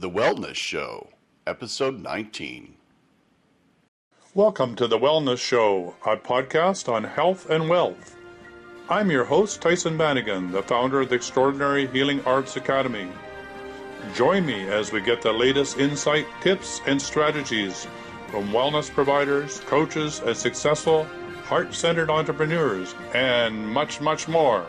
The Wellness Show, Episode 19. Welcome to The Wellness Show, a podcast on health and wealth. I'm your host, Tyhson Banighen, the founder of the Extraordinary Healing Arts Academy. Join me as we get the latest insight, tips, and strategies from wellness providers, coaches, and successful, heart-centered entrepreneurs, and much, much more.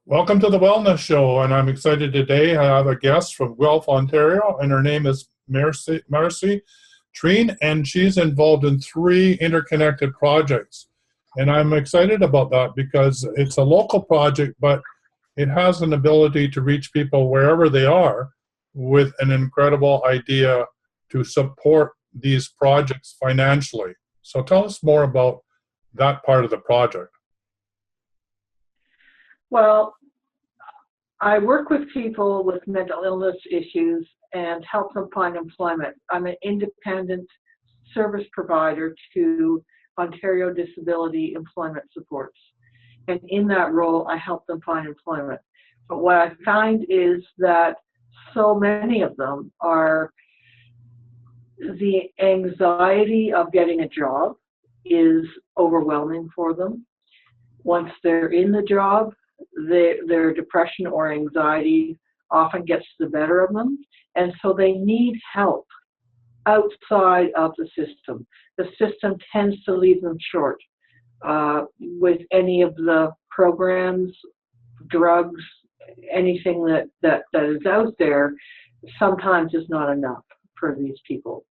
Welcome to the Wellness Show, and I'm excited today. I have a guest from Guelph, Ontario, and her name is Marsaye Treen, and she's involved in 3 interconnected projects. And I'm excited about that because it's a local project, but it has an ability to reach people wherever they are with an incredible idea to support these projects financially. So tell us more about that part of the project. Well, I work with people with mental illness issues and help them find employment. I'm an independent service provider to Ontario Disability Employment Supports. And in that role, I help them find employment. But what I find is that so many of them are the anxiety of getting a job is overwhelming for them. Once they're in the job, their depression or anxiety often gets the better of them, and so they need help outside of the system. The system tends to leave them short with any of the programs, drugs, anything that is out there. Sometimes is not enough for these people.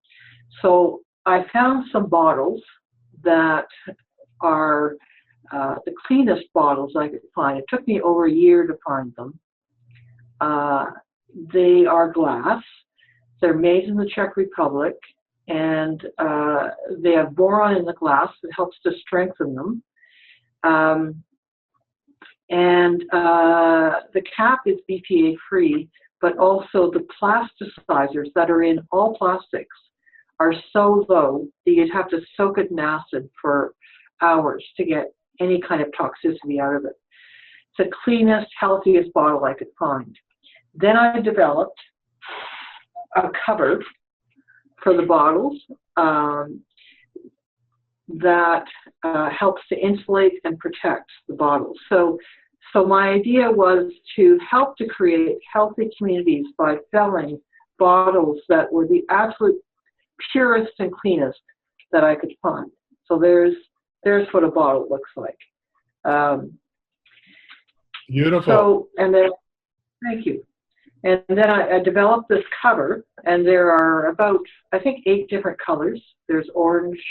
So I found some bottles that are the cleanest bottles I could find. It took me over a year to find them. They are glass. They're made in the Czech Republic, and they have boron in the glass that helps to strengthen them. The cap is BPA free, but also the plasticizers that are in all plastics are so low that you'd have to soak it in acid for hours to get any kind of toxicity out of it. It's the cleanest, healthiest bottle I could find. Then I developed a cover for the bottles that helps to insulate and protect the bottles. So my idea was to help to create healthy communities by selling bottles that were the absolute purest and cleanest that I could find. So there's what a bottle looks like. Beautiful. So, and then, thank you. And then I developed this cover, and there are about, I think, 8 different colors. There's orange,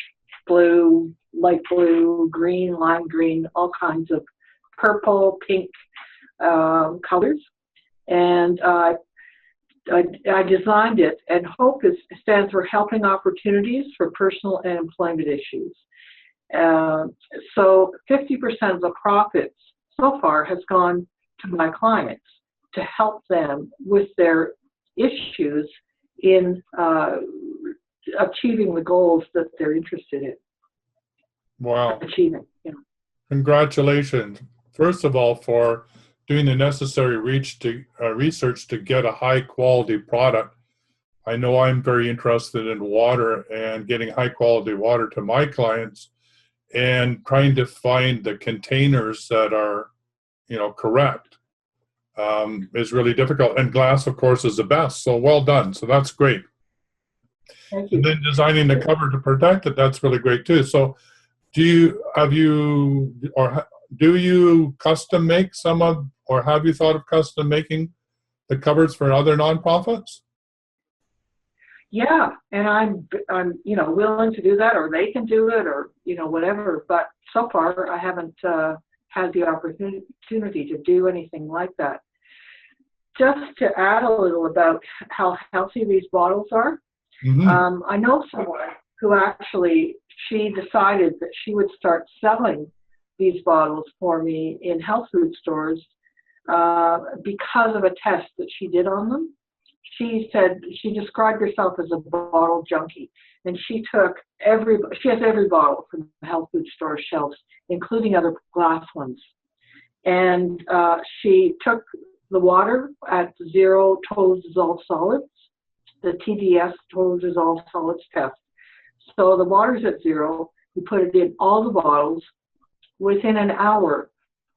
blue, light blue, green, lime green, all kinds of purple, pink colors. And I designed it, and HOPE stands for Helping Opportunities for Personal and Employment Issues. So 50% of the profits so far has gone to my clients to help them with their issues in achieving the goals that they're interested in. Wow. Achieving. Yeah. Congratulations, first of all, for doing the necessary research to get a high-quality product. I know I'm very interested in water and getting high-quality water to my clients, and trying to find the containers that are, correct, is really difficult. And glass, of course, is the best. So well done. So that's great. Thank you. And then designing the cover to protect it, that's really great too. So do you custom make or have you thought of custom making the covers for other nonprofits? Yeah, and I'm willing to do that, or they can do it, or whatever. But so far, I haven't had the opportunity to do anything like that. Just to add a little about how healthy these bottles are, I know someone who actually, she decided that she would start selling these bottles for me in health food stores because of a test that she did on them. She said she described herself as a bottle junkie, and she has every bottle from the health food store shelves, including other glass ones. And she took the water at 0 total dissolved solids, the TDS, total dissolved solids test. So the water's at 0. We put it in all the bottles. Within an hour,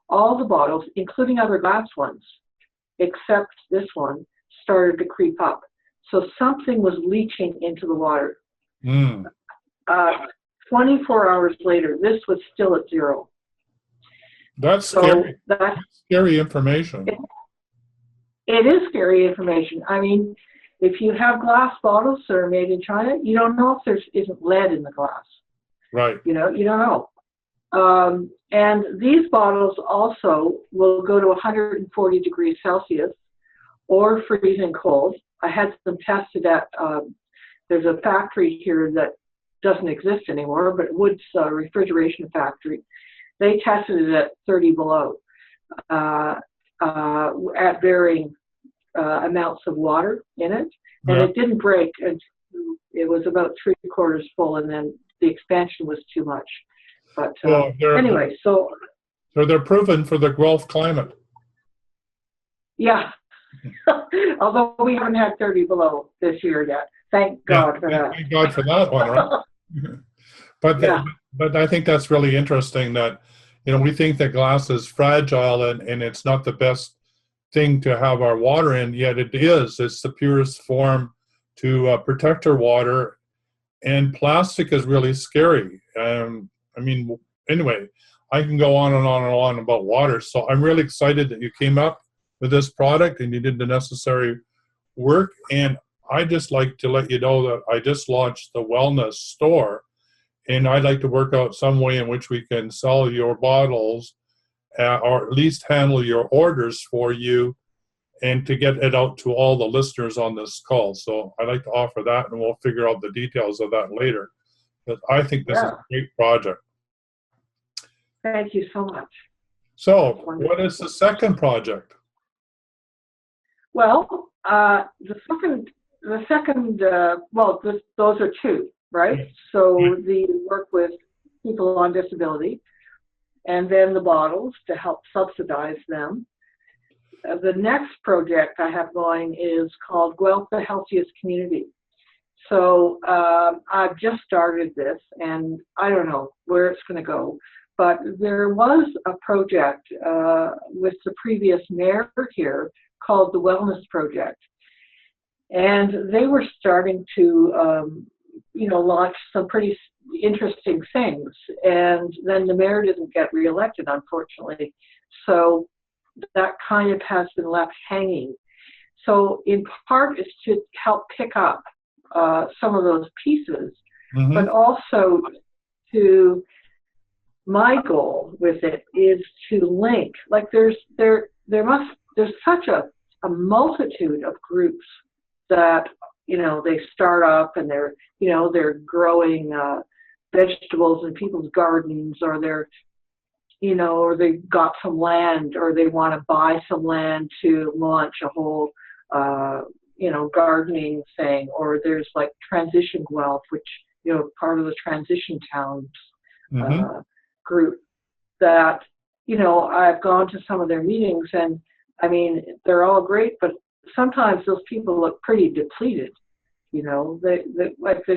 all the bottles, including other glass ones, except this one, started to creep up. So something was leaching into the water. 24 hours later, this was still at 0. That's scary. That's scary information. It is scary information. I mean, if you have glass bottles that are made in China, you don't know if there isn't lead in the glass. Right. You don't know. And these bottles also will go to 140 degrees Celsius or freezing cold. I had them tested at, there's a factory here that doesn't exist anymore, but Wood's refrigeration factory. They tested it at 30 below at varying amounts of water in it. And it didn't break until it was about 3/4 full, and then the expansion was too much. But anyway, so they're proven for the Guelph climate. Yeah. Although we haven't had 30 below this year yet. Thank God for that. Thank God for that one, right? But I think that's really interesting that, we think that glass is fragile and it's not the best thing to have our water in, yet it is. It's the purest form to protect our water. And plastic is really scary. Anyway, I can go on and on and on about water. So I'm really excited that you came up with this product and you did the necessary work. And I just like to let you know that I just launched the wellness store, and I'd like to work out some way in which we can sell your bottles or at least handle your orders for you and to get it out to all the listeners on this call. So I'd like to offer that, and we'll figure out the details of that later. But I think this is a great project. Thank you so much. So what is the second project? Well, those are two, right? Yes. So the work with people on disability, and then the bottles to help subsidize them. The next project I have going is called Guelph, the Healthiest Community. So I've just started this, and I don't know where it's going to go. But there was a project with the previous mayor here called the Wellness Project. And they were starting to, launch some pretty interesting things. And then the mayor didn't get reelected, unfortunately. So that kind of has been left hanging. So in part, it's to help pick up some of those pieces, but also my goal with it is to link. Like there's such a multitude of groups that they start up and they're growing vegetables in people's gardens, or they're or they've got some land, or they want to buy some land to launch a whole gardening thing, or there's like Transition Guelph, which part of the Transition Towns group that I've gone to some of their meetings, and I mean they're all great, but sometimes those people look pretty depleted. They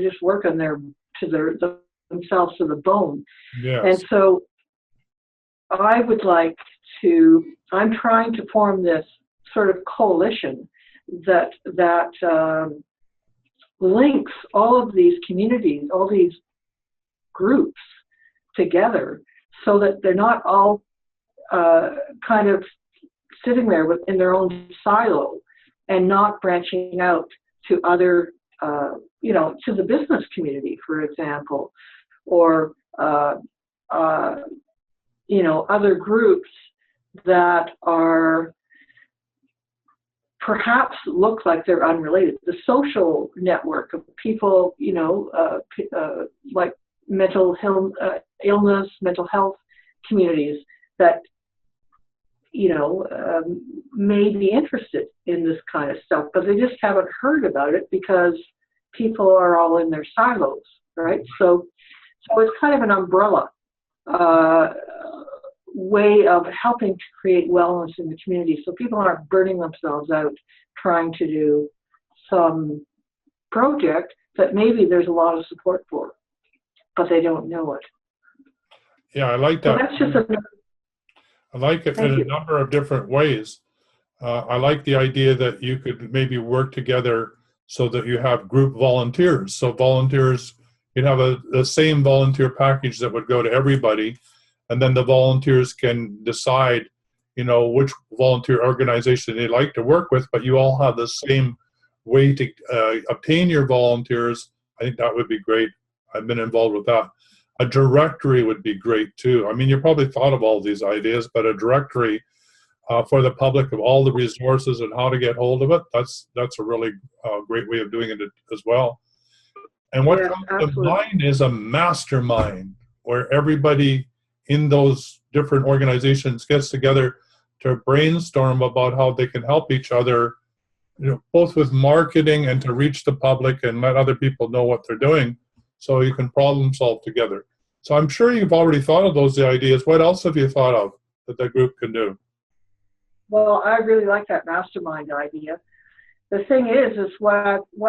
just work on themselves to the bone. Yes. And so I'm trying to form this sort of coalition that links all of these communities, all these groups together, so that they're not all kind of sitting there in their own silo and not branching out to other, to the business community, for example, or other groups that are perhaps look like they're unrelated. The social network of people, like mental illness, mental health communities that, may be interested in this kind of stuff, but they just haven't heard about it because people are all in their silos, right? So it's kind of an umbrella way of helping to create wellness in the community so people aren't burning themselves out trying to do some project that maybe there's a lot of support for, but they don't know it. Yeah, I like So that. that's just I like it Thank in you. a number of different ways. I like the idea that you could maybe work together so that you have group volunteers. So volunteers, you'd have the same volunteer package that would go to everybody, and then the volunteers can decide, which volunteer organization they like to work with, but you all have the same way to obtain your volunteers. I think that would be great. I've been involved with that. A directory would be great too. I mean, you probably thought of all these ideas, but a directory for the public of all the resources and how to get hold of it, that's a really great way of doing it as well. And what comes to mind is a mastermind where everybody in those different organizations gets together to brainstorm about how they can help each other, both with marketing and to reach the public and let other people know what they're doing so you can problem solve together. So I'm sure you've already thought of those ideas. What else have you thought of that the group can do? Well, I really like that mastermind idea. The thing is what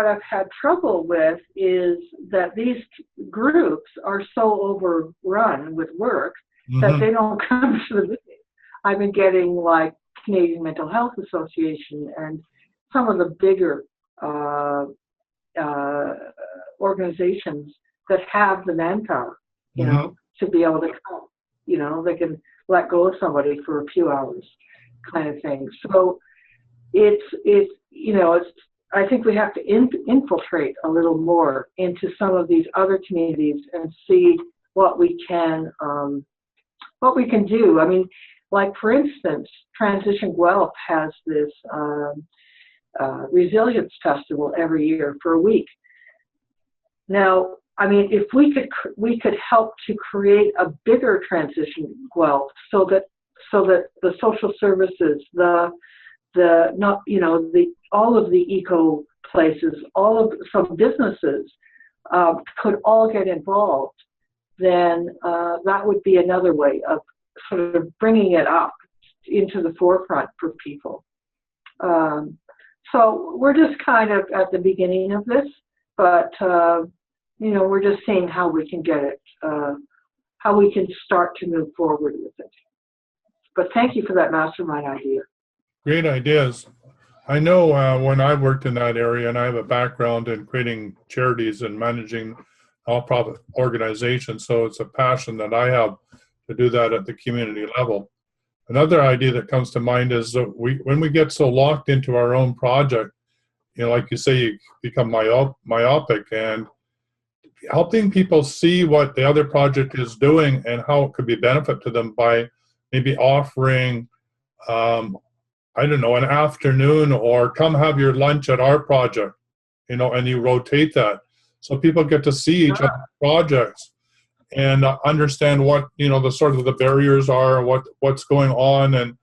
I've had trouble with is that these groups are so overrun with work that they don't come to the meeting. I've been getting like Canadian Mental Health Association and some of the bigger organizations that have the manpower, to be able to come. They can let go of somebody for a few hours, kind of thing. So I think we have to infiltrate a little more into some of these other communities and see what we can do. I mean, like for instance, Transition Guelph has this resilience festival every year for a week. Now, I mean, if we could help to create a bigger Transition Guelph so that the social services, all of the eco places, some businesses could all get involved, then that would be another way of sort of bringing it up into the forefront for people. So we're just kind of at the beginning of this, but we're just seeing how we can get it, how we can start to move forward with it. But thank you for that mastermind idea. Great ideas. I know when I worked in that area, and I have a background in creating charities and managing nonprofit organizations, so it's a passion that I have to do that at the community level. Another idea that comes to mind is that when we get so locked into our own project, like you say, you become myopic, and helping people see what the other project is doing and how it could be benefit to them by maybe offering, I don't know, an afternoon or come have your lunch at our project, and you rotate that. So people get to see each other's projects and understand what, the sort of the barriers are, what's going on, and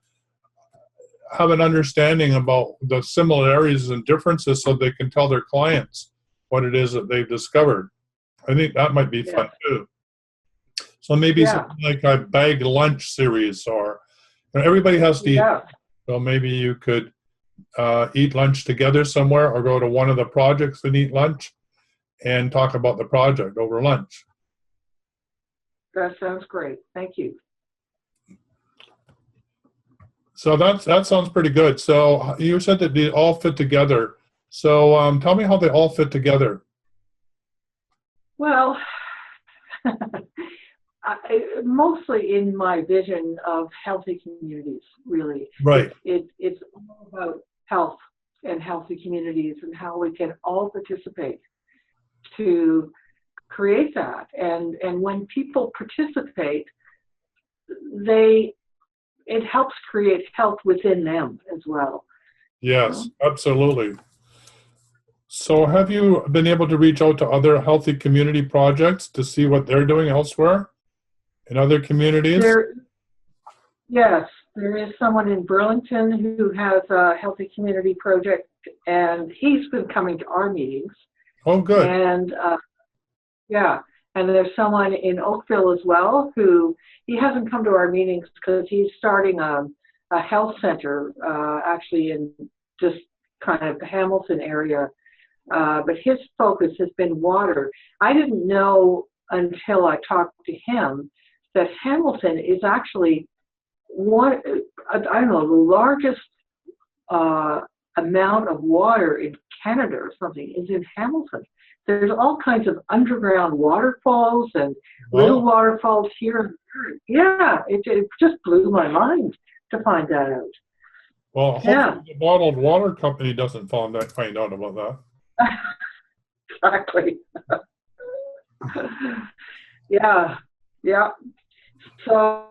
have an understanding about the similarities and differences so they can tell their clients what it is that they've discovered. I think that might be fun too. So maybe something like a bag lunch series, or everybody has to eat. So maybe you could eat lunch together somewhere, or go to one of the projects and eat lunch and talk about the project over lunch. That sounds great. Thank you. So that sounds pretty good. So you said that they all fit together. So tell me how they all fit together. Well, mostly in my vision of healthy communities, really. Right. It's all about health and healthy communities and how we can all participate to create that. And when people participate, it helps create health within them as well. Yes, absolutely. So have you been able to reach out to other healthy community projects to see what they're doing elsewhere in other communities? Yes, there is someone in Burlington who has a healthy community project, and he's been coming to our meetings. Oh, good. And And there's someone in Oakville as well who, he hasn't come to our meetings because he's starting a health center, actually in just kind of the Hamilton area. But his focus has been water. I didn't know until I talked to him that Hamilton is actually one, I don't know, the largest amount of water in Canada or something is in Hamilton. There's all kinds of underground waterfalls and little waterfalls here and there. Yeah, it just blew my mind to find that out. Well, hopefully the bottled water company doesn't find out about that. Exactly. Yeah. So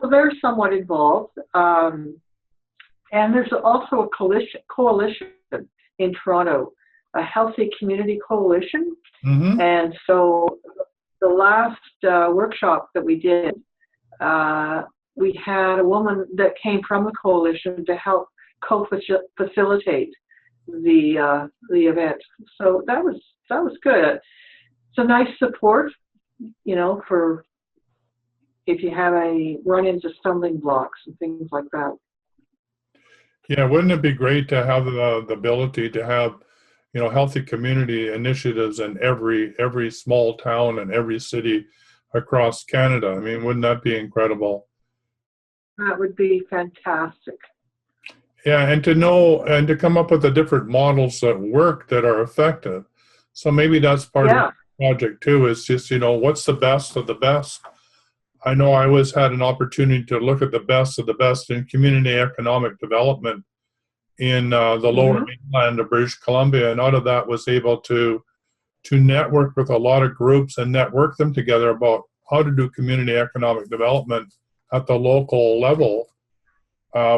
they're somewhat involved, and there's also a coalition in Toronto, a Healthy Community Coalition, and so the last workshop that we did, we had a woman that came from the coalition to help co-facilitate the event. So that was good. It's a nice support, for if you have run into stumbling blocks and things like that. Yeah, wouldn't it be great to have the ability to have, healthy community initiatives in every small town and every city across Canada? I mean, wouldn't that be incredible? That would be fantastic. Yeah, and to know and to come up with the different models that work, that are effective. So maybe that's part of the project too, is just, what's the best of the best? I know I always had an opportunity to look at the best of the best in community economic development in the lower mainland of British Columbia, and out of that was able to network with a lot of groups and network them together about how to do community economic development at the local level,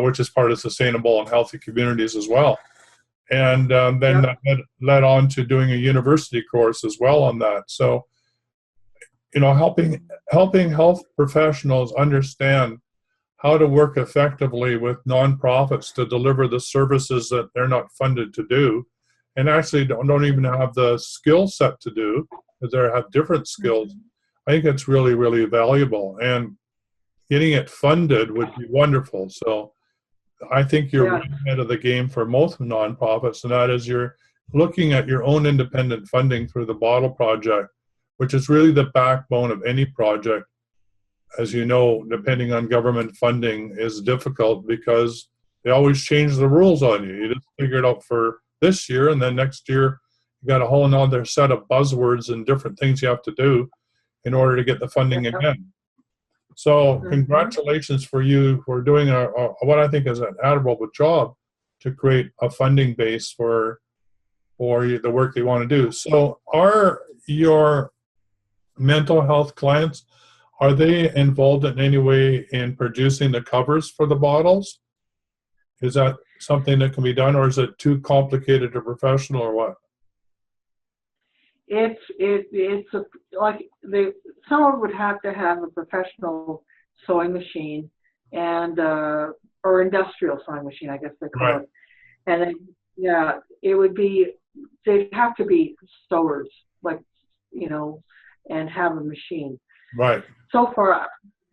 which is part of sustainable and healthy communities as well. And then that led on to doing a university course as well on that. So, helping health professionals understand how to work effectively with nonprofits to deliver the services that they're not funded to do, and actually don't even have the skill set to do, because they have different skills. I think it's really, really valuable, and getting it funded would be wonderful. So I think you're right ahead of the game for most nonprofits, and that is you're looking at your own independent funding through the Bottle Project, which is really the backbone of any project. As you know, depending on government funding is difficult because they always change the rules on you. You just figure it out for this year, and then next year you got a whole other set of buzzwords and different things you have to do in order to get the funding again. So congratulations for you for doing what I think is an admirable job to create a funding base for the work they want to do. So are your mental health clients, are they involved in any way in producing the covers for the bottles? Is that something that can be done, or is it too complicated or professional, or what? Someone would have to have a professional sewing machine and or industrial sewing machine, I guess they call it. And then they'd have to be sewers, and have a machine. Right. So far, I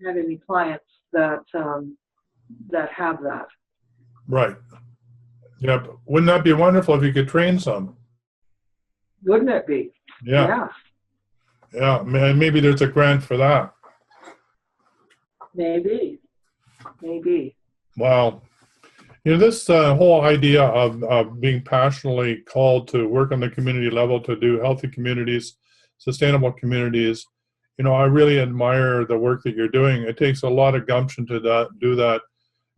haven't had any clients that have that. Right. Yeah. But wouldn't that be wonderful if you could train some? Wouldn't it be? Yeah. Yeah. Maybe there's a grant for that. Maybe. Wow. This whole idea of being passionately called to work on the community level to do healthy communities, sustainable communities, I really admire the work that you're doing. It takes a lot of gumption to do that,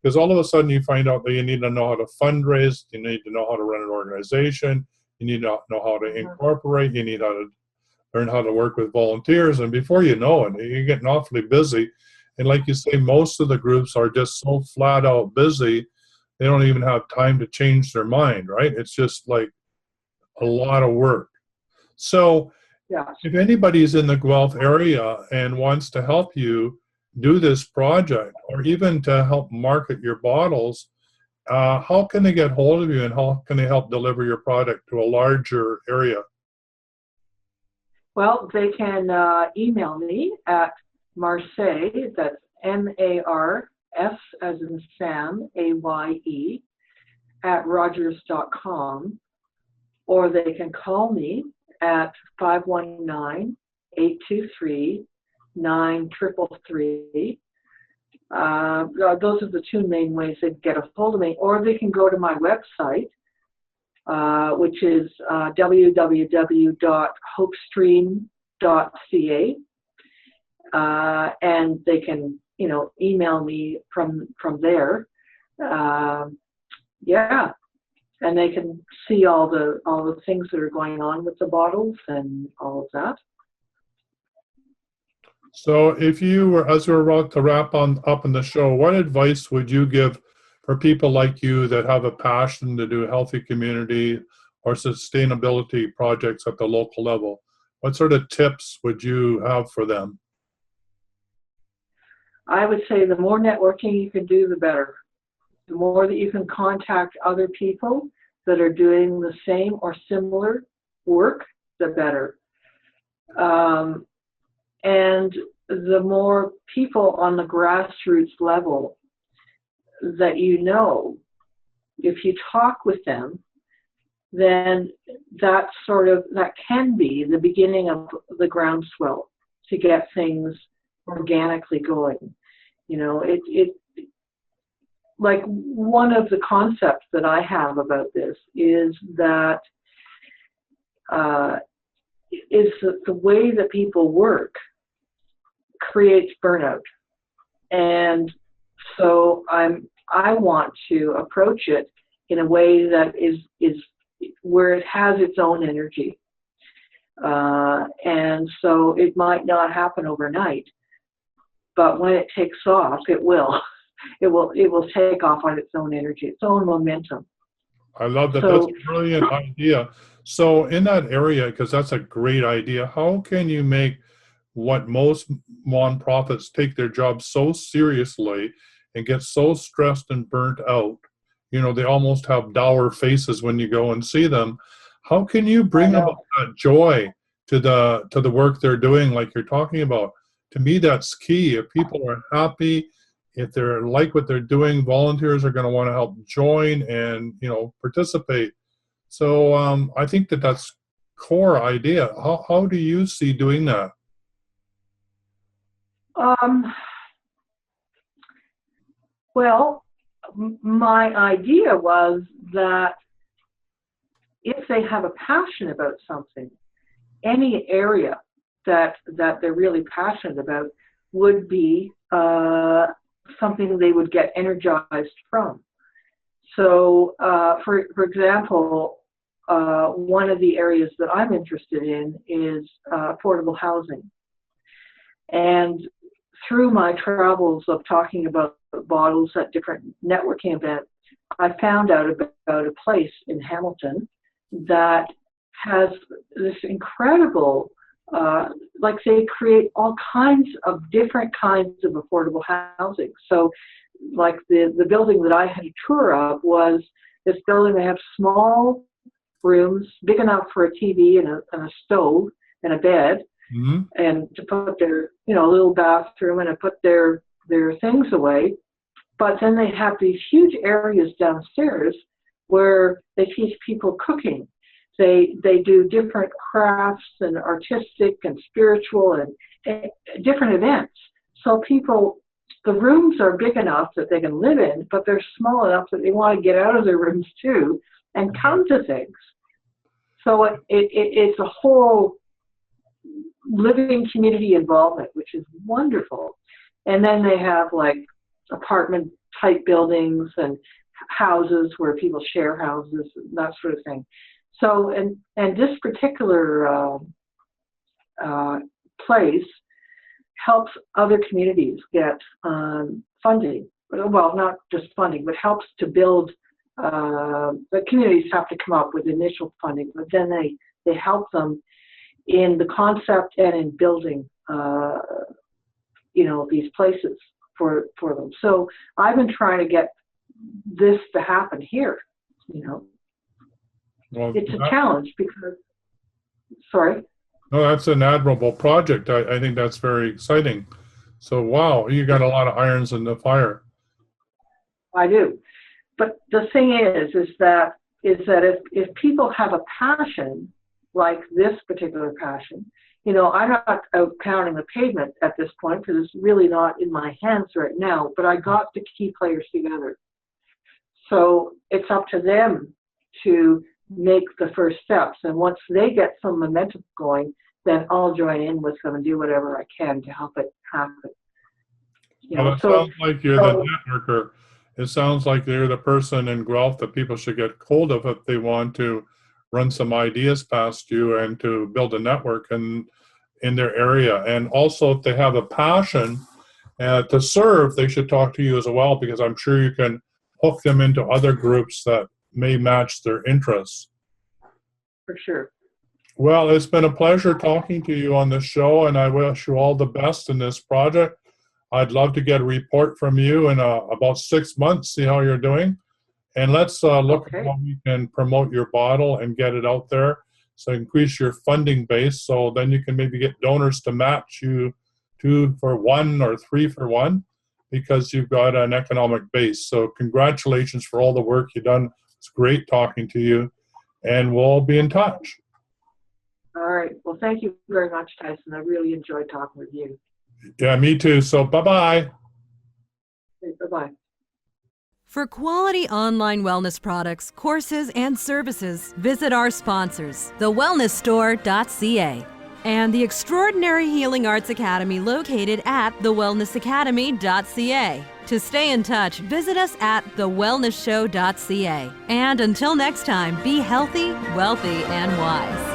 because all of a sudden you find out that you need to know how to fundraise, you need to know how to run an organization, you need to know how to incorporate, you need to learn how to work with volunteers, and before you know it, you're getting awfully busy. And like you say, most of the groups are just so flat out busy, they don't even have time to change their mind, right? It's just like a lot of work. So if anybody's in the Guelph area and wants to help you do this project, or even to help market your bottles, how can they get hold of you, and how can they help deliver your product to a larger area? Well, they can email me at Marsaye, that's M-A-R-S as in Sam, A-Y-E, at rogers.com, or they can call me at 519-823-9333. Those are the two main ways they get a hold of me, or they can go to my website, which is www.hopestream.ca, and they can, email me from there. Yeah, and they can see all the things that are going on with the bottles and all of that. So if you were, as we're about to wrap up in the show, what advice would you give for people like you that have a passion to do healthy community or sustainability projects at the local level? What sort of tips would you have for them? I would say the more networking you can do, the better. The more that you can contact other people that are doing the same or similar work, the better. And the more people on the grassroots level that if you talk with them, then that can be the beginning of the groundswell to get things organically going. Like one of the concepts that I have about this is that the way that people work creates burnout. And so I want to approach it in a way that is where it has its own energy. And so it might not happen overnight, but when it takes off, it will. It will take off on its own energy, its own momentum. I love that. That's a brilliant idea. So in that area, because that's a great idea, how can you make what most nonprofits take their job so seriously and get so stressed and burnt out? They almost have dour faces when you go and see them. How can you bring about that joy to the work they're doing, like you're talking about? To me, that's key. If people are happy, if they're like what they're doing, volunteers are going to want to help join and participate. So I think that's core idea. How do you see doing that? Well, my idea was that if they have a passion about something, any area that they're really passionate about would be something they would get energized from. So, for example, one of the areas that I'm interested in is affordable housing. And through my travels of talking about bottles at different networking events, I found out about a place in Hamilton that has this incredible, like they create all kinds of different kinds of affordable housing. So like the building that I had a tour of was this building. They have small rooms, big enough for a TV and a stove and a bed, mm-hmm. and to put their, little bathroom and to put their things away. But then they have these huge areas downstairs where they teach people cooking. They do different crafts and artistic and spiritual and different events. So the rooms are big enough that they can live in, but they're small enough that they want to get out of their rooms too and come to things. So it's a whole living community involvement, which is wonderful. And then they have like apartment type buildings and houses where people share houses and that sort of thing. So, and this particular place helps other communities get funding. Well, not just funding, but helps to build. The communities have to come up with initial funding, but then they help them in the concept and in building, these places for them. So I've been trying to get this to happen here. Well, it's a challenge because, sorry. No, that's an admirable project. I think that's very exciting. So, wow, you got a lot of irons in the fire. I do. But the thing is that if people have a passion, like this particular passion, I'm not out pounding the pavement at this point because it's really not in my hands right now, but I got the key players together. So it's up to them to make the first steps. And once they get some momentum going, then I'll join in with them and do whatever I can to help it happen. Well, it sounds like you're the networker. It sounds like you're the person in Guelph that people should get hold of if they want to run some ideas past you and to build a network in their area. And also, if they have a passion to serve, they should talk to you as well, because I'm sure you can hook them into other groups that may match their interests. For sure. Well, it's been a pleasure talking to you on this show, and I wish you all the best in this project. I'd love to get a report from you in about 6 months, see how you're doing. And let's look at how we can promote your bottle and get it out there. So increase your funding base, so then you can maybe get donors to match you 2 for 1 or 3 for 1, because you've got an economic base. So congratulations for all the work you've done. It's great talking to you, and we'll be in touch. All right. Well, thank you very much, Tyson. I really enjoyed talking with you. Yeah, me too. So bye-bye. Okay, bye-bye. For quality online wellness products, courses, and services, visit our sponsors, thewellnessstore.ca and the Extraordinary Healing Arts Academy located at thewellnessacademy.ca. To stay in touch, visit us at thewellnessshow.ca. And until next time, be healthy, wealthy, and wise.